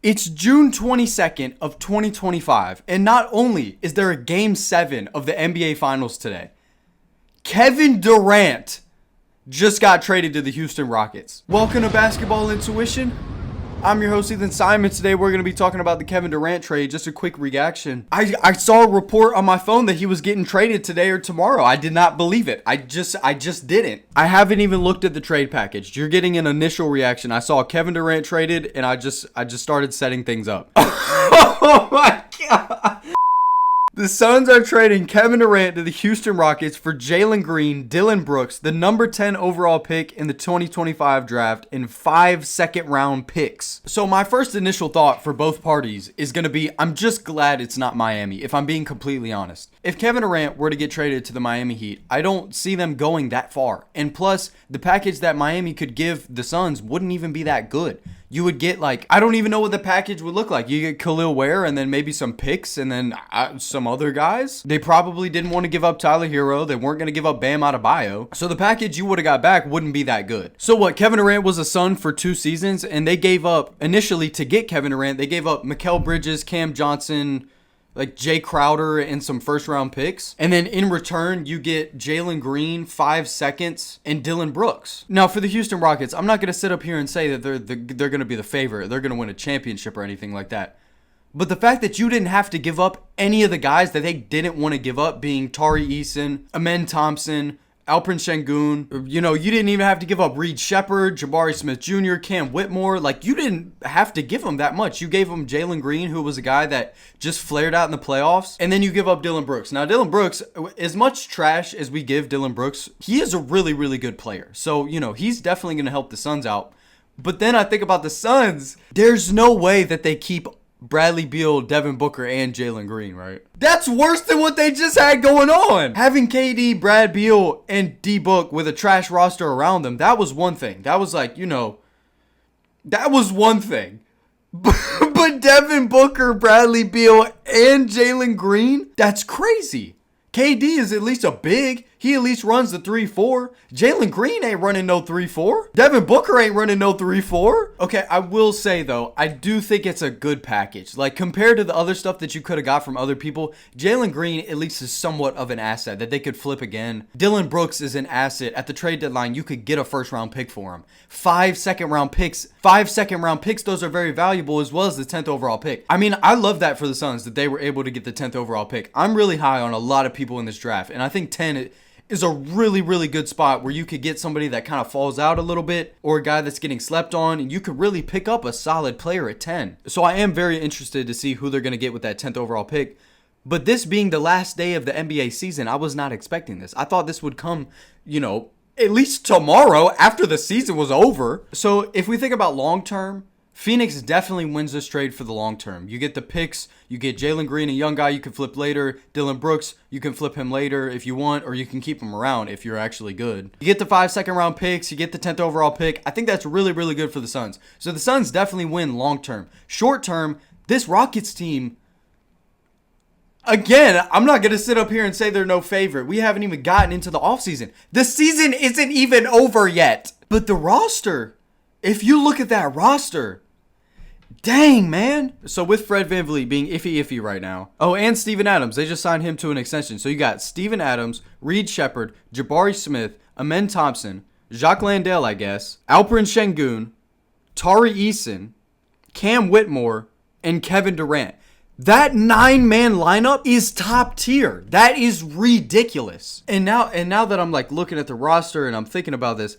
It's June 22nd of 2025, and not only is there a Game 7 of the NBA Finals today, Kevin Durant just got traded to the Houston Rockets. Welcome to Basketball Intuition. I'm your host, Ethan Simon. Today we're going to be talking about the Kevin Durant trade. Just a quick reaction. I saw a report on my phone that he was getting traded today or tomorrow. I did not believe it. I just didn't. I haven't even looked at the trade package. You're getting an initial reaction. I saw Kevin Durant traded, and I just started setting things up. Oh my God. The Suns are trading Kevin Durant to the Houston Rockets for Jalen Green, Dillon Brooks, the number 10 overall pick in the 2025 draft, and 5 second-round picks. So my first initial thought for both parties is going to be, I'm just glad it's not Miami, if I'm being completely honest. If Kevin Durant were to get traded to the Miami Heat, I don't see them going that far. And plus, the package that Miami could give the Suns wouldn't even be that good. You would get I don't even know what the package would look like. You get Khalil Ware and then maybe some picks and then some other guys. They probably didn't want to give up Tyler Hero. They weren't going to give up Bam Adebayo. So the package you would have got back wouldn't be that good. So what? Kevin Durant was a Sun for 2 seasons, and they gave up, initially to get Kevin Durant, they gave up Mikal Bridges, Cam Johnson, Jay Crowder, and some first-round picks. And then in return, you get Jalen Green, 5 seconds, and Dillon Brooks. Now, for the Houston Rockets, I'm not going to sit up here and say that they're going to be the favorite. They're going to win a championship or anything like that. But the fact that you didn't have to give up any of the guys that they didn't want to give up, being Tari Eason, Amen Thompson, Alperen Şengün, you didn't even have to give up Reed Shepard, Jabari Smith Jr., Cam Whitmore. You didn't have to give them that much. You gave them Jalen Green, who was a guy that just flared out in the playoffs. And then you give up Dillon Brooks. Now, Dillon Brooks, as much trash as we give Dillon Brooks, he is a really, really good player. So, he's definitely going to help the Suns out. But then I think about the Suns. There's no way that they keep Bradley Beal, Devin Booker, and Jalen Green, right? That's worse than what they just had going on. Having KD, Brad Beal, and D-Book with a trash roster around them, that was one thing. That was that was one thing. But Devin Booker, Bradley Beal, and Jalen Green, that's crazy. KD is at least a big. He at least runs the 3-4. Jalen Green ain't running no 3-4. Devin Booker ain't running no 3-4. Okay, I will say, though, I do think it's a good package. Compared to the other stuff that you could have got from other people, Jalen Green at least is somewhat of an asset that they could flip again. Dillon Brooks is an asset. At the trade deadline, you could get a first-round pick for him. 5 second-round picks. 5 second-round picks, those are very valuable, as well as the 10th overall pick. I mean, I love that for the Suns, that they were able to get the 10th overall pick. I'm really high on a lot of people in this draft, and I think 10 is a really, really good spot where you could get somebody that kind of falls out a little bit, or a guy that's getting slept on, and you could really pick up a solid player at 10. So I am very interested to see who they're going to get with that 10th overall pick. But this being the last day of the NBA season, I was not expecting this. I thought this would come, at least tomorrow after the season was over. So if we think about long term, Phoenix definitely wins this trade for the long term. You get the picks, you get Jalen Green, a young guy you can flip later. Dillon Brooks, you can flip him later if you want, or you can keep him around if you're actually good. You get the 5 second-round picks, you get the 10th overall pick. I think that's really, really good for the Suns. So the Suns definitely win long term. Short term, this Rockets team, again, I'm not going to sit up here and say they're no favorite. We haven't even gotten into the offseason. The season isn't even over yet. But the roster, if you look at that roster, dang, man. So with Fred VanVleet being iffy right now. Oh, and Steven Adams. They just signed him to an extension. So you got Steven Adams, Reed Shepard, Jabari Smith, Amen Thompson, Jacques Landale, I guess, Alperen Şengün, Tari Eason, Cam Whitmore, and Kevin Durant. That 9-man lineup is top tier. That is ridiculous. And now that I'm looking at the roster and I'm thinking about this,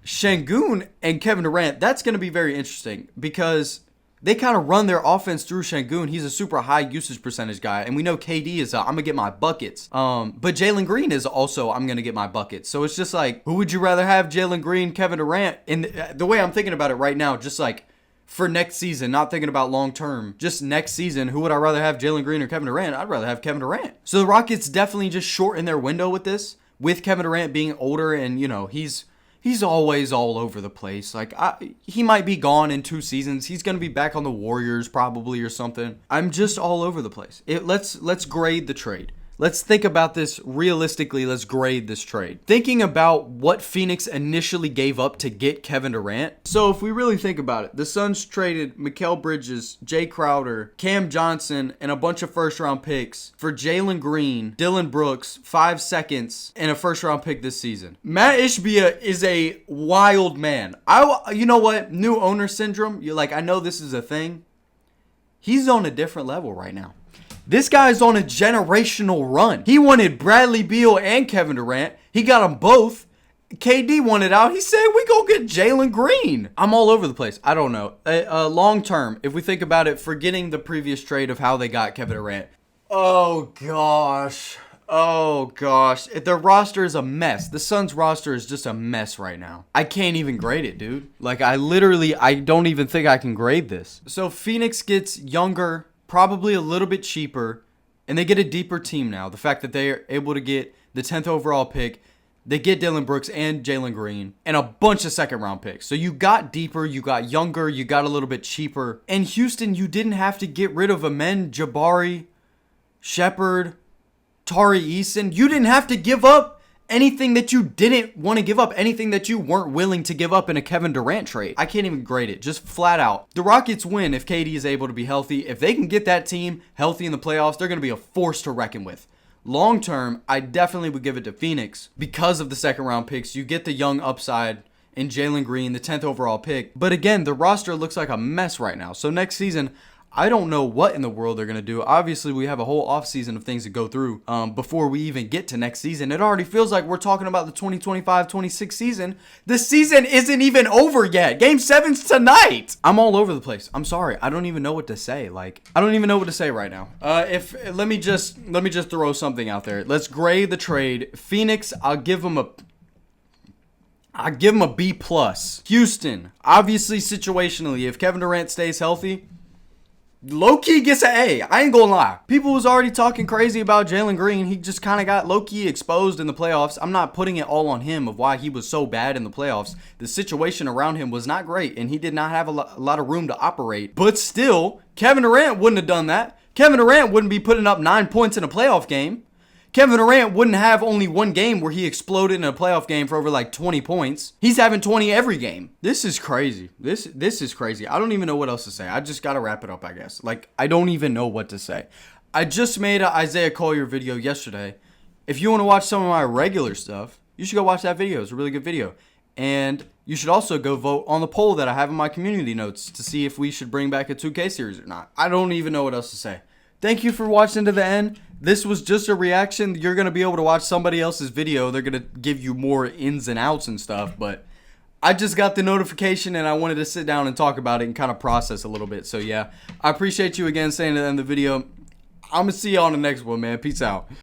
Şengün and Kevin Durant, that's going to be very interesting because they kind of run their offense through Şengün. He's a super high usage percentage guy. And we know KD is, I'm going to get my buckets. But Jalen Green is also, I'm going to get my buckets. So it's just who would you rather have, Jalen Green, Kevin Durant? And the way I'm thinking about it right now, just for next season, not thinking about long term, just next season, who would I rather have, Jalen Green or Kevin Durant? I'd rather have Kevin Durant. So the Rockets definitely just shorten their window with this, with Kevin Durant being older and, he's always all over the place. He might be gone in 2 seasons. He's going to be back on the Warriors probably or something. I'm just all over the place. Let's grade the trade. Let's think about this realistically. Let's grade this trade. Thinking about what Phoenix initially gave up to get Kevin Durant. So if we really think about it, the Suns traded Mikal Bridges, Jay Crowder, Cam Johnson, and a bunch of first-round picks for Jalen Green, Dillon Brooks, 5 seconds, and a first-round pick this season. Matt Ishbia is a wild man. You know what? New owner syndrome. You're like, I know this is a thing. He's on a different level right now. This guy's on a generational run. He wanted Bradley Beal and Kevin Durant. He got them both. KD wanted out. He said, we go get Jalen Green. I'm all over the place. I don't know. Long term, if we think about it, forgetting the previous trade of how they got Kevin Durant. Oh, gosh. Oh, gosh. Their roster is a mess. The Suns roster is just a mess right now. I can't even grade it, dude. Like, I don't even think I can grade this. So Phoenix gets younger, probably a little bit cheaper, and they get a deeper team now. The fact that they are able to get the 10th overall pick, they get Dillon Brooks and Jalen Green, and a bunch of second-round picks. So you got deeper, you got younger, you got a little bit cheaper. And Houston, you didn't have to get rid of Amen, Jabari, Shepard, Tari Eason. You didn't have to give up anything that you didn't want to give up, anything that you weren't willing to give up in a Kevin Durant trade. I can't even grade it, just flat out. The Rockets win if KD is able to be healthy. If they can get that team healthy in the playoffs, they're going to be a force to reckon with. Long term, I definitely would give it to Phoenix because of the second round picks. You get the young upside in Jalen Green, the 10th overall pick. But again, the roster looks like a mess right now. So next season, I don't know what in the world they're going to do. Obviously, we have a whole offseason of things to go through before we even get to next season. It already feels like we're talking about the 2025-26 season. The season isn't even over yet. Game 7's tonight. I'm all over the place. I'm sorry. I don't even know what to say. I don't even know what to say right now. Let me just throw something out there. Let's grade the trade. Phoenix, I'll give them a B+. Houston, obviously situationally, if Kevin Durant stays healthy, low-key gets an A. I ain't gonna lie. People was already talking crazy about Jalen Green. He just kind of got low-key exposed in the playoffs. I'm not putting it all on him of why he was so bad in the playoffs. The situation around him was not great, and he did not have a lot of room to operate. But still, Kevin Durant wouldn't have done that. Kevin Durant wouldn't be putting up 9 points in a playoff game. Kevin Durant wouldn't have only one game where he exploded in a playoff game for over 20 points. He's having 20 every game. This is crazy. This is crazy. I don't even know what else to say. I just got to wrap it up, I guess. I don't even know what to say. I just made an Isaiah Collier video yesterday. If you want to watch some of my regular stuff, you should go watch that video. It's a really good video. And you should also go vote on the poll that I have in my community notes to see if we should bring back a 2K series or not. I don't even know what else to say. Thank you for watching to the end. This was just a reaction. You're going to be able to watch somebody else's video. They're going to give you more ins and outs and stuff. But I just got the notification and I wanted to sit down and talk about it and kind of process a little bit. So yeah, I appreciate you again staying to the end of the video. I'm going to see you on the next one, man. Peace out.